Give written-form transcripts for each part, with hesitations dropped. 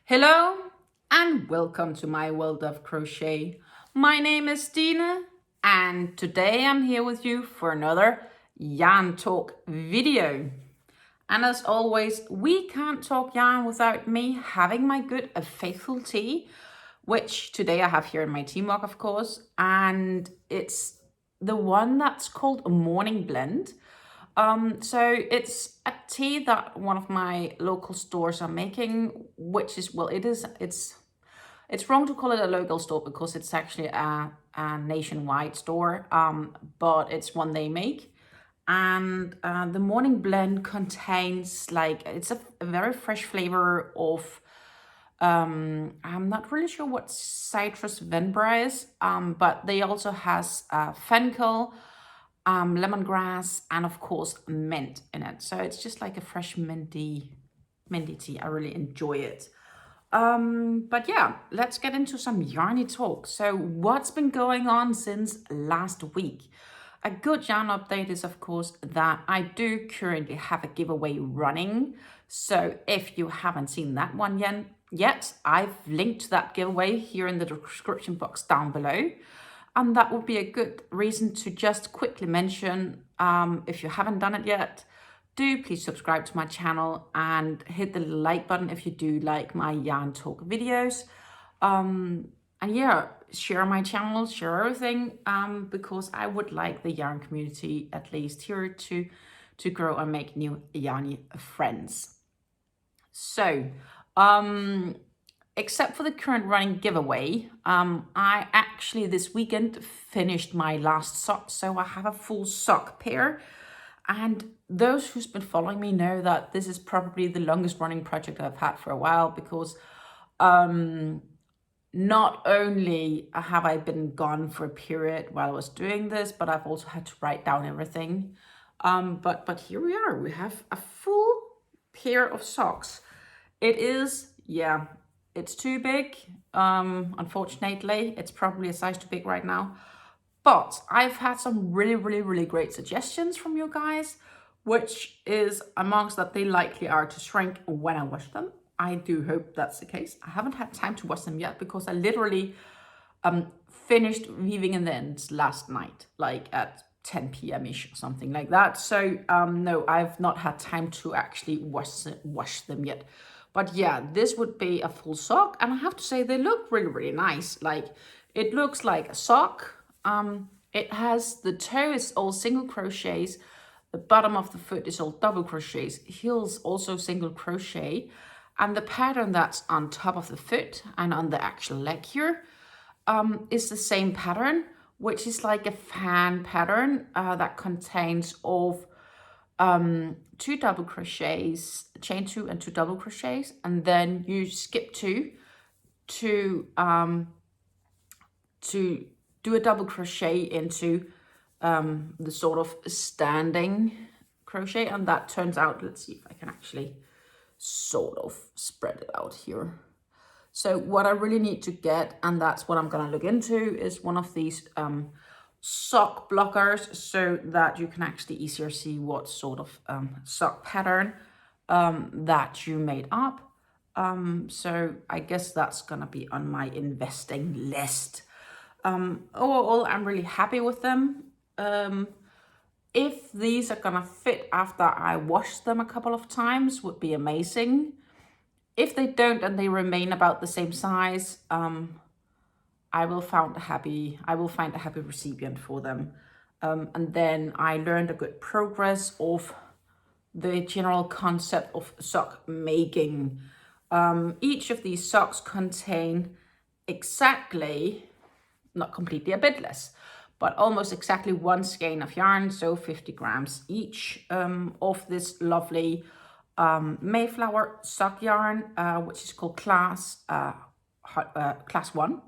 Hello and welcome to my world of crochet. My name is Dina and today I'm here with you for another yarn talk video. And as always, we can't talk yarn without me having my good faithful tea, which today I have here in my tea mug, of course, and it's the one that's called a morning blend. So it's a tea that one of my local stores are making, which is, well, it's wrong to call it a local store because it's actually a nationwide store, but it's one they make. And the morning blend contains it's a very fresh flavor of, I'm not really sure what citrus venbra is, but they also has fenkel, lemongrass, and of course mint in it. So it's just like a fresh minty tea. I really enjoy it. But yeah, let's get into some yarny talk. So what's been going on since last week? A good yarn update is, of course, that I do currently have a giveaway running. So if you haven't seen that one yet, I've linked that giveaway here in the description box down below. And that would be a good reason to just quickly mention, if you haven't done it yet, do please subscribe to my channel and hit the like button if you do like my yarn talk videos. And yeah, share my channel, share everything, because I would like the yarn community, at least here, to grow and make new yarny friends. So, except for the current running giveaway, I actually this weekend finished my last sock, so I have a full sock pair. And those who's been following me know that this is probably the longest running project I've had for a while, because not only have I been gone for a period while I was doing this, but I've also had to write down everything. But here we are, we have a full pair of socks. It is, yeah, it's too big. Unfortunately, it's probably a size too big right now. But I've had some really great suggestions from you guys, which is amongst that they likely are to shrink when I wash them. I do hope that's the case. I haven't had time to wash them yet because I literally finished weaving in the ends last night, like at 10 p.m.-ish or something like that. So no, I've not had time to actually wash them yet. But yeah, this would be a full sock, and I have to say they look really nice. Like, it looks like a sock. It has, the toe is all single crochets, the bottom of the foot is all double crochets, heels also single crochet, and the pattern that's on top of the foot and on the actual leg here is the same pattern, which is like a fan pattern that contains of 2 double crochets, chain 2 and 2 double crochets, and then you skip 2 to do a double crochet into the sort of standing crochet, and that turns out, let's see if I can actually sort of spread it out here. So what I really need to get, and that's what I'm gonna look into, is one of these sock blockers, so that you can actually easier see what sort of sock pattern that you made up. So I guess that's gonna be on my investing list. Overall, I'm really happy with them. If these are gonna fit after I wash them a couple of times, would be amazing. If they don't and they remain about the same size, I will find a happy recipient for them. And then I learned a good progress of the general concept of sock making. Each of these socks contain exactly, not completely, a bit less, but almost exactly 1 skein of yarn, so 50 grams each, of this lovely Mayflower sock yarn, which is called class 1.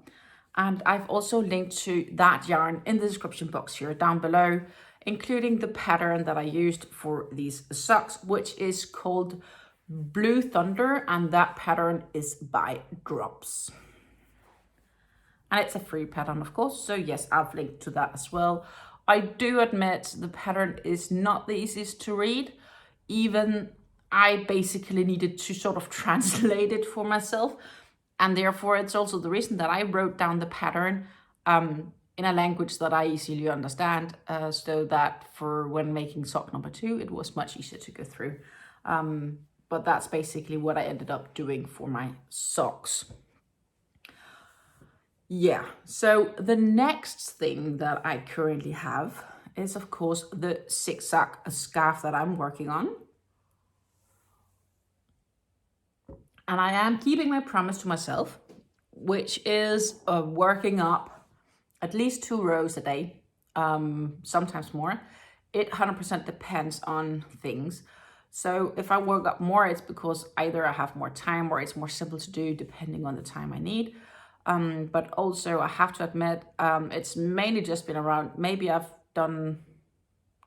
And I've also linked to that yarn in the description box here down below, including the pattern that I used for these socks, which is called Blue Thunder, and that pattern is by Drops. And it's a free pattern, of course, so yes, I've linked to that as well. I do admit the pattern is not the easiest to read, even I basically needed to sort of translate it for myself. And therefore, it's also the reason that I wrote down the pattern in a language that I easily understand, so that for when making sock number 2, it was much easier to go through. But that's basically what I ended up doing for my socks. Yeah, so the next thing that I currently have is, of course, the Zig-Zag scarf that I'm working on. And I am keeping my promise to myself, which is working up at least 2 rows a day, sometimes more. It 100% depends on things. So if I work up more, it's because either I have more time or it's more simple to do depending on the time I need. But also I have to admit, it's mainly just been around, maybe I've done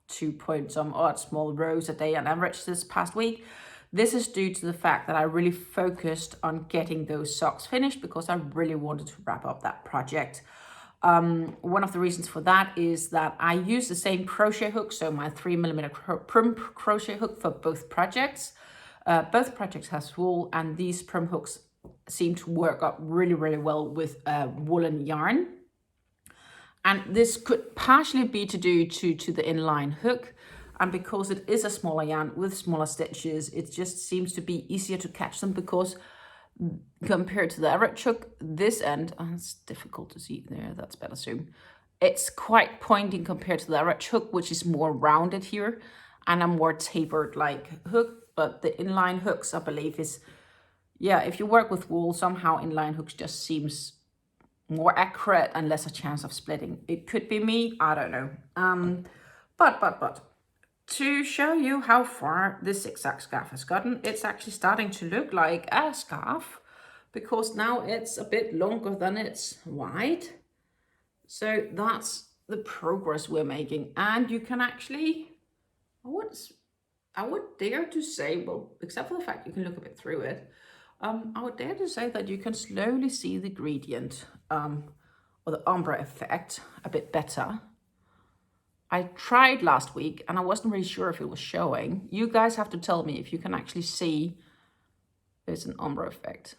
2 point some odd small rows a day on average this past week. This is due to the fact that I really focused on getting those socks finished because I really wanted to wrap up that project. One of the reasons for that is that I use the same crochet hook, so my 3mm prim crochet hook for both projects. Both projects has wool, and these prim hooks seem to work up really, really well with woolen yarn. And this could partially be due to the inline hook. And because it is a smaller yarn with smaller stitches, it just seems to be easier to catch them, because compared to the average hook, this end, it's difficult to see there, that's better zoom. It's quite pointing compared to the average hook, which is more rounded here, and a more tapered like hook. But the inline hooks, I believe, is, yeah, if you work with wool, somehow inline hooks just seems more accurate and less a chance of splitting. It could be me, I don't know. But to show you how far this Zig-Zag scarf has gotten, it's actually starting to look like a scarf, because now it's a bit longer than it's wide. So that's the progress we're making. And you can actually, I would dare to say, well, except for the fact you can look a bit through it, I would dare to say that you can slowly see the gradient or the ombre effect a bit better. I tried last week and I wasn't really sure if it was showing. You guys have to tell me if you can actually see there's an ombre effect.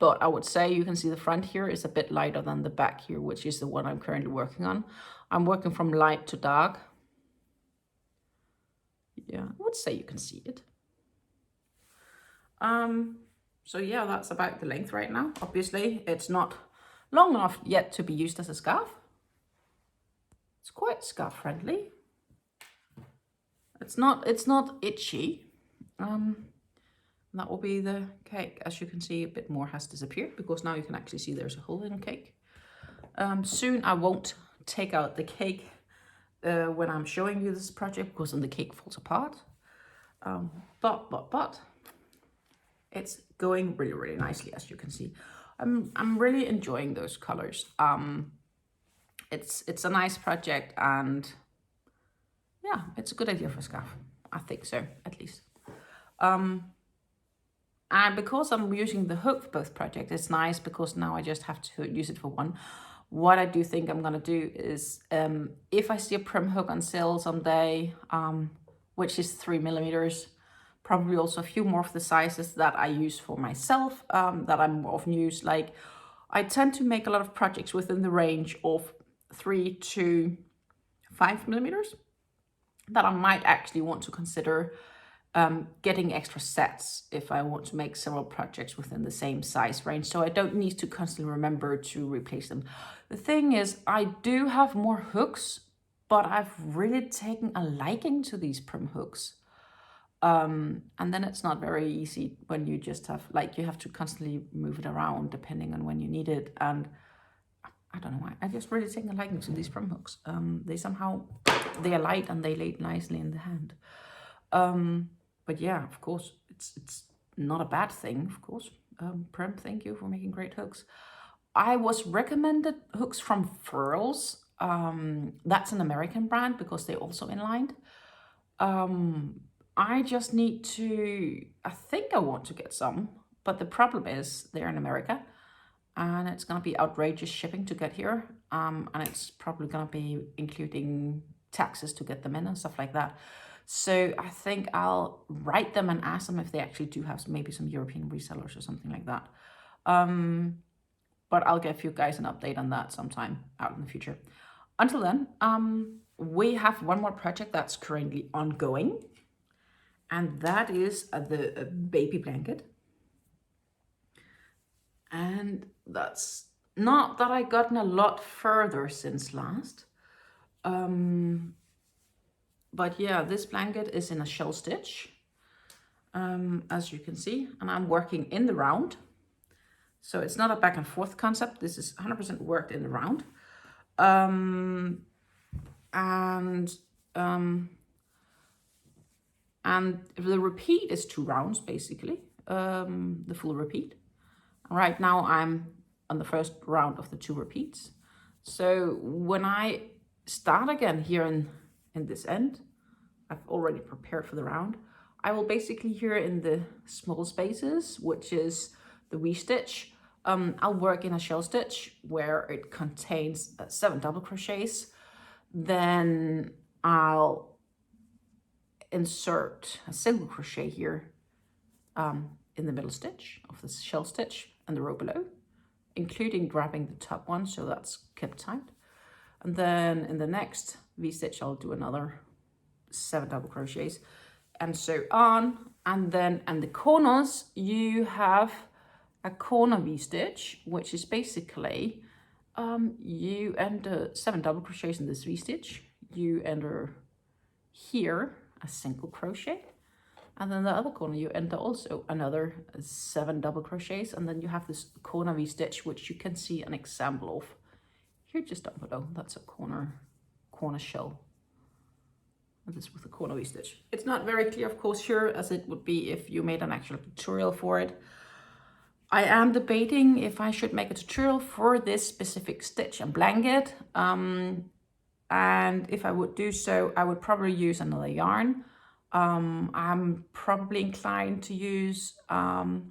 But I would say you can see the front here is a bit lighter than the back here, which is the one I'm currently working on. I'm working from light to dark. Yeah, I would say you can see it. So yeah, that's about the length right now. Obviously, it's not long enough yet to be used as a scarf. It's quite scarf friendly. It's not itchy. That will be the cake. As you can see, a bit more has disappeared, because now you can actually see there's a hole in the cake. Soon I won't take out the cake when I'm showing you this project, because then the cake falls apart. But it's going really, really nicely, as you can see. I'm really enjoying those colors. It's a nice project, and yeah, it's a good idea for a scarf. I think so, at least. And because I'm using the hook for both projects, it's nice because now I just have to use it for one. What I do think I'm gonna do is, if I see a prim hook on sale someday, which is 3mm, probably also a few more of the sizes that I use for myself, that I'm more often use. Like, I tend to make a lot of projects within the range of 3 to 5mm that I might actually want to consider getting extra sets if I want to make several projects within the same size range, so I don't need to constantly remember to replace them. The thing is, I do have more hooks, but I've really taken a liking to these prim hooks. And then it's not very easy when you just have, like, you have to constantly move it around depending on when you need it. And I don't know why, I just really taken a liking to these prim hooks. They are light and they lay nicely in the hand. But yeah, of course, it's not a bad thing, of course. Prim, thank you for making great hooks. I was recommended hooks from Furls. That's an American brand because they also inlined. I just need to, I think I want to get some, but the problem is they're in America and it's gonna be outrageous shipping to get here. And it's probably gonna be including taxes to get them in and stuff like that. So I think I'll write them and ask them if they actually do have maybe some European resellers or something like that. But I'll give you guys an update on that sometime out in the future. Until then, we have one more project that's currently ongoing, and that is the baby blanket. And that's not that I've gotten a lot further since last. But yeah, this blanket is in a shell stitch, as you can see, and I'm working in the round. So it's not a back and forth concept. This is 100% worked in the round. And the repeat is 2 rounds, basically, the full repeat. Right now I'm on the first round of the 2 repeats. So when I start again here in this end, I've already prepared for the round. I will basically here in the small spaces, which is the V-stitch, I'll work in a shell stitch where it contains 7 double crochets. Then I'll insert a single crochet here in the middle stitch of the shell stitch and the row below, including grabbing the top one, so that's kept tight. And then in the next V-stitch, I'll do another 7 double crochets and so on. And then in the corners, you have a corner V-stitch, which is basically you enter 7 double crochets in this V-stitch, you enter here a single crochet, and then the other corner you enter also another 7 double crochets, and then you have this corner V-stitch, which you can see an example of here just down below. That's a corner shell, and this with the corner V-stitch. It's not very clear, of course, here, as it would be if you made an actual tutorial for it. I am debating if I should make a tutorial for this specific stitch and blanket. And if I would do so, I would probably use another yarn. I'm probably inclined to use the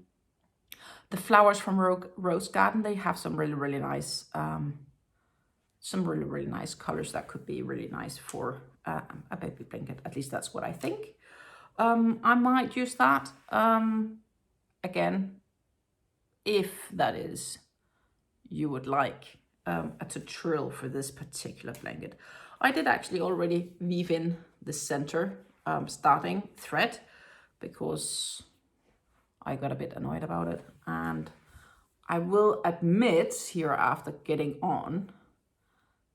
flowers from Rose Garden. They have some really nice, really nice colors that could be really nice for a baby blanket. At least that's what I think. I might use that again, if that is you would like a tutorial for this particular blanket. I did actually already weave in the center starting thread because I got a bit annoyed about it, and I will admit here after getting on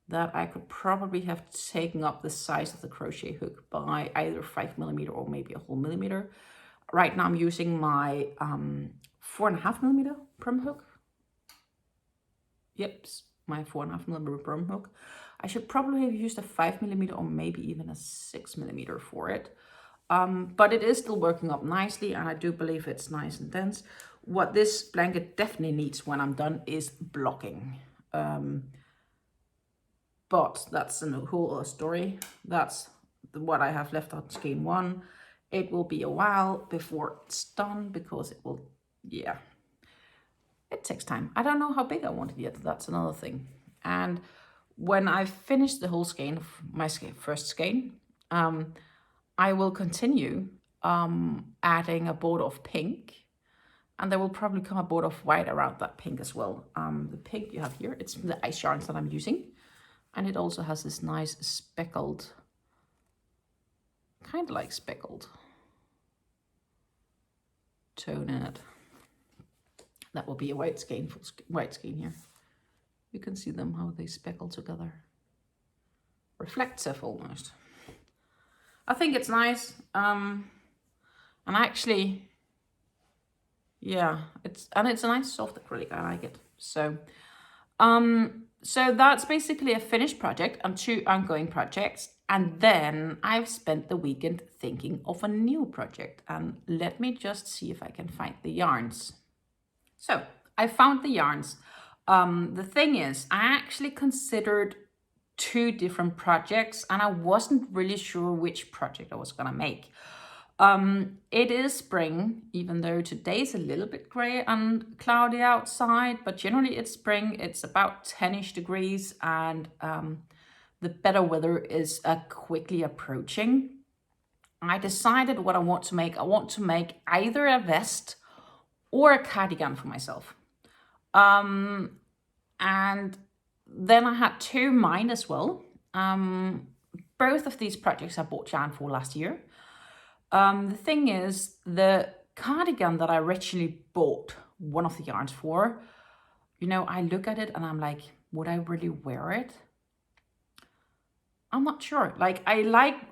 that I could probably have taken up the size of the crochet hook by either 5mm or maybe a whole millimeter. Right now I'm using my 4.5mm prom hook. Yep, my 4.5mm prom hook. I should probably have used a 5mm or maybe even a 6mm for it. But it is still working up nicely, and I do believe it's nice and dense. What this blanket definitely needs when I'm done is blocking. But that's a whole other story. That's what I have left on skein 1. It will be a while before it's done because it will, yeah, it takes time. I don't know how big I want it yet. That's another thing. And when I finish the whole skein, my first skein, I will continue adding a border of pink, and there will probably come a border of white around that pink as well. The pink you have here, it's from the ice yarns that I'm using, and it also has this nice speckled, kind of like speckled tone in it. That will be a white skein, white skein here. You can see them, how they speckle together. Reflective almost. I think it's nice. And actually, yeah, it's a nice soft acrylic. I like it. So that's basically a finished project and 2 ongoing projects. And then I've spent the weekend thinking of a new project. And let me just see if I can find the yarns. So I found the yarns. The thing is, I actually considered 2 different projects, and I wasn't really sure which project I was gonna make. It is spring, even though today's a little bit gray and cloudy outside, but generally it's spring. It's about 10-ish degrees, and the better weather is quickly approaching. I decided what I want to make. I want to make either a vest or a cardigan for myself. And then I had two mine as well. Both of these projects I bought yarn for last year. The thing is, the cardigan that I originally bought one of the yarns for, you know, I look at it and I'm like, would I really wear it? I'm not sure. Like, I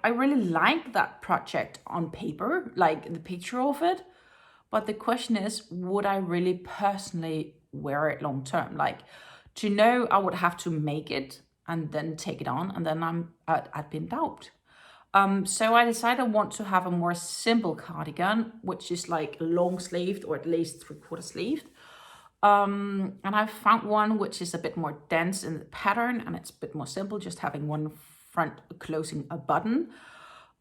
really like that project on paper, like the picture of it. But the question is, would I really personally wear it long term? Like, to know I would have to make it and then take it on, and then I'd be in doubt. So I decided I want to have a more simple cardigan, which is like long sleeved or at least 3/4 sleeved. And I found one which is a bit more dense in the pattern, and it's a bit more simple, just having one front closing a button.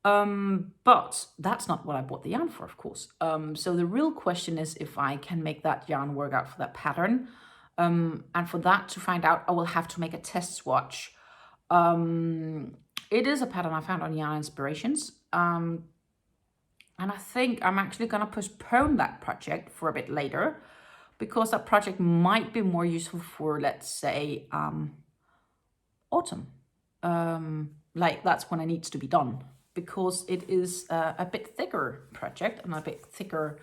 But that's not what I bought the yarn for, of course. So the real question is if I can make that yarn work out for that pattern. And for that to find out, I will have to make a test swatch. It is a pattern I found on Yarn Inspirations. And I think I'm actually going to postpone that project for a bit later, because that project might be more useful for, let's say, autumn. Like, that's when it needs to be done, because it is a bit thicker project and a bit thicker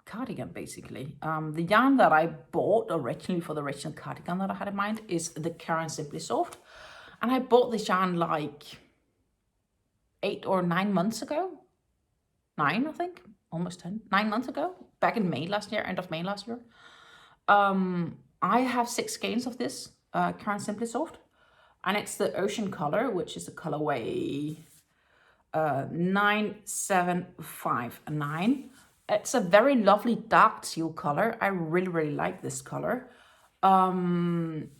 cardigan, basically. The yarn that I bought originally for the original cardigan that I had in mind is the Caron Simply Soft. And I bought this yarn like 8 or 9 months ago. 9, I think. Almost 10. 9 months ago. Back in May last year, end of May last year. I have 6 skeins of this Caron Simply Soft. And it's the Ocean color, which is the colorway 9759. It's a very lovely dark teal color. I really, really like this color. And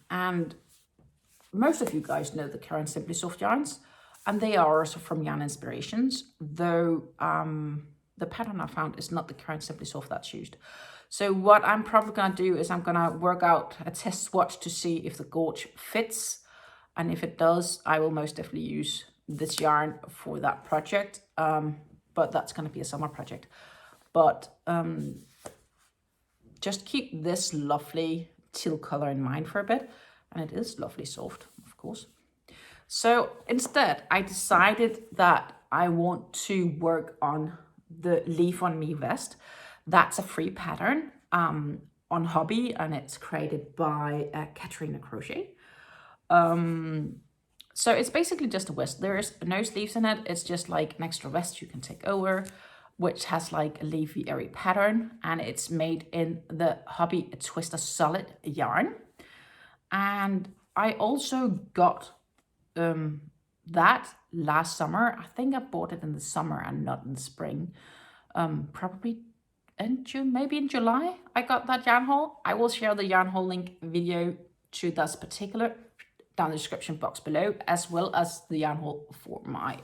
most of you guys know the Caron Simply Soft yarns, and they are also from Yarn Inspirations, though the pattern I found is not the Caron Simply Soft that's used. So what I'm probably going to do is I'm going to work out a test swatch to see if the gauge fits. And if it does, I will most definitely use this yarn for that project. But that's going to be a summer project. But just keep this lovely teal color in mind for a bit. And it is lovely soft, of course. So instead, I decided that I want to work on the Leaf on Me vest. That's a free pattern on Hobby, and it's created by Katrina Crochet. So it's basically just a vest. There's no sleeves in it. It's just like an extra vest you can take over, which has like a leafy airy pattern, and it's made in the Hobby Twister Solid yarn. And I also got that last summer. I think I bought it in the summer and not in the spring. Probably in June, maybe in July, I got that yarn haul. I will share the yarn haul link video to this particular down the description box below, as well as the yarn haul for my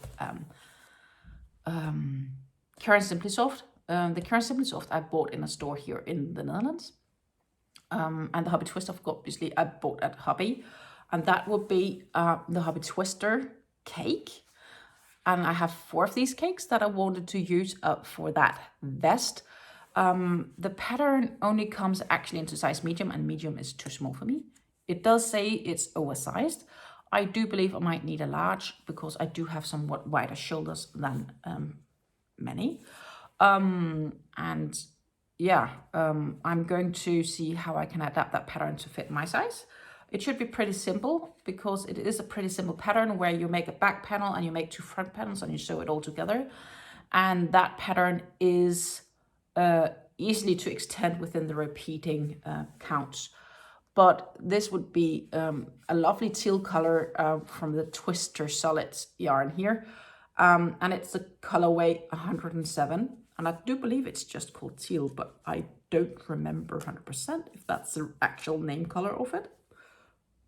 Caron Simply Soft. The Caron Simply Soft I bought in a store here in the Netherlands. And the Hobby Twister, obviously, I bought at Hobby. And that would be the Hobby Twister cake. And I have 4 of these cakes that I wanted to use for that vest. The pattern only comes actually into size medium, and medium is too small for me. It does say it's oversized. I do believe I might need a large, because I do have somewhat wider shoulders than many. And yeah, I'm going to see how I can adapt that pattern to fit my size. It should be pretty simple, because it is a pretty simple pattern where you make a back panel and you make 2 front panels and you sew it all together. And that pattern is easily to extend within the repeating counts. But this would be a lovely teal color from the Twister Solids yarn here. And it's the colorway 107. And I do believe it's just called teal, but I don't remember 100% if that's the actual name color of it.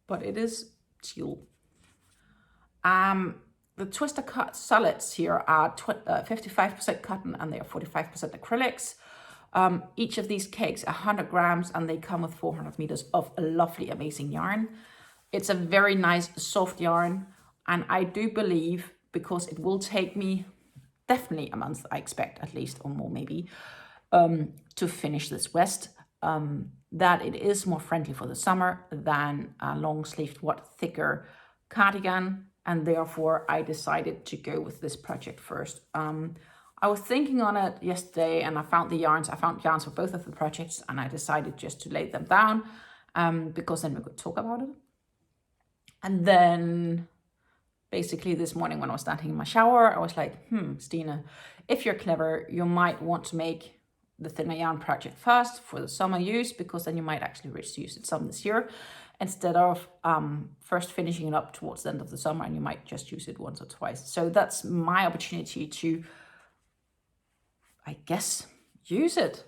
But it is teal. The Twister Solids here are 55% cotton and they are 45% acrylics. Each of these cakes are 100 grams and they come with 400 meters of lovely, amazing yarn. It's a very nice soft yarn, and I do believe because it will take me definitely a month, I expect, at least, or more maybe, to finish this vest. That it is more friendly for the summer than a long-sleeved, thicker cardigan, and therefore I decided to go with this project first. I was thinking on it yesterday, and I found yarns for both of the projects, and I decided just to lay them down, because then we could talk about it. And then basically this morning when I was standing in my shower, I was like, Stina, if you're clever, you might want to make the thinner yarn project first for the summer use, because then you might actually use it some this year, instead of first finishing it up towards the end of the summer, and you might just use it once or twice. So that's my opportunity to, I guess, use it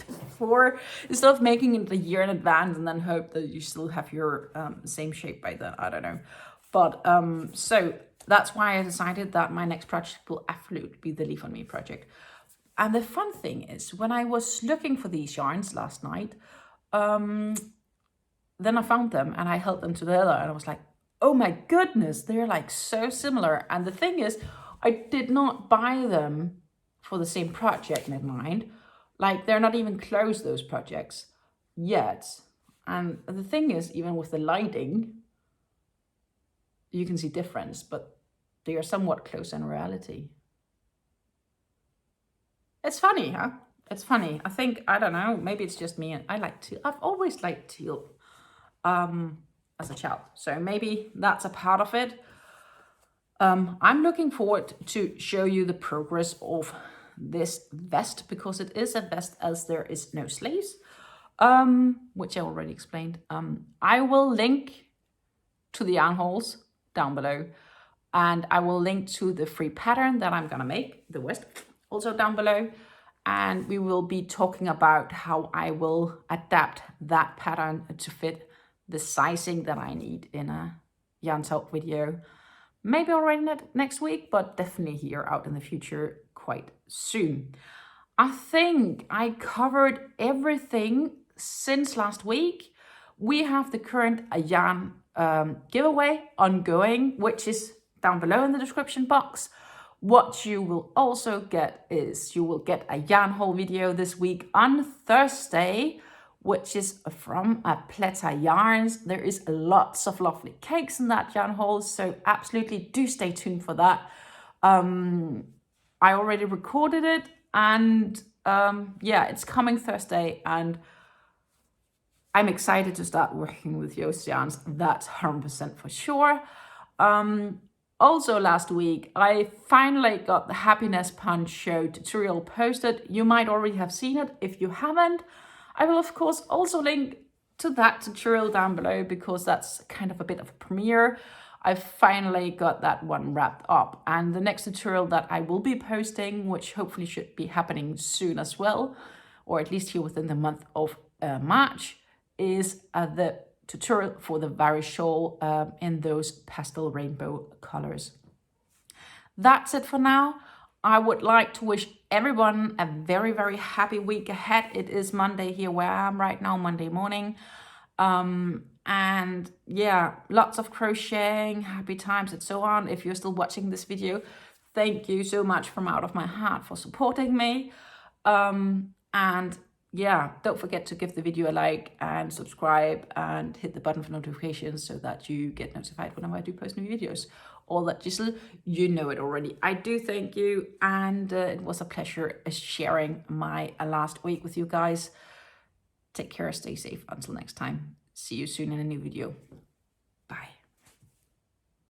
before, instead of making it a year in advance and then hope that you still have your same shape by then. I don't know. But so that's why I decided that my next project will absolutely be the Leaf on Me project. And the fun thing is, when I was looking for these yarns last night, then I found them and I held them together and I was like, oh my goodness, they're like so similar. And the thing is, I did not buy them for the same project in mind. Like, they're not even close, those projects, yet. And the thing is, even with the lighting, you can see difference, but they are somewhat close in reality. It's funny, huh? It's funny. I think, I don't know, maybe it's just me. I like teal. I've always liked teal as a child. So maybe that's a part of it. I'm looking forward to show you the progress of this vest, because it is a vest as there is no sleeves, which I already explained. I will link to the yarn holes down below, and I will link to the free pattern that I'm gonna make, the vest, also down below. And we will be talking about how I will adapt that pattern to fit the sizing that I need in a yarn talk video. Maybe already next week, but definitely here out in the future quite soon. I think I covered everything since last week. We have the current yarn giveaway ongoing, which is down below in the description box. What you will also get is you will get a yarn haul video this week on Thursday, which is from Pleta Yarns. There is lots of lovely cakes in that yarn haul, so absolutely do stay tuned for that. I already recorded it, and yeah, it's coming Thursday, and I'm excited to start working with Yoast yarns. That's 100% for sure. Also last week, I finally got the Happiness Punch show tutorial posted. You might already have seen it. If you haven't, I will of course also link to that tutorial down below, because that's kind of a bit of a premiere. I finally got that one wrapped up, and the next tutorial that I will be posting, which hopefully should be happening soon as well, or at least here within the month of March, is the tutorial for the Vari shawl in those pastel rainbow colors. That's it for now. I would like to wish everyone a very, very happy week ahead. It is Monday here where I am right now, Monday morning. And yeah, lots of crocheting, happy times, and so on. If you're still watching this video, thank you so much from out of my heart for supporting me. And yeah, don't forget to give the video a like and subscribe and hit the button for notifications so that you get notified whenever I do post new videos. All that just, you know it already. I do thank you, and it was a pleasure sharing my last week with you guys. Take care, stay safe. Until next time, see you soon in a new video.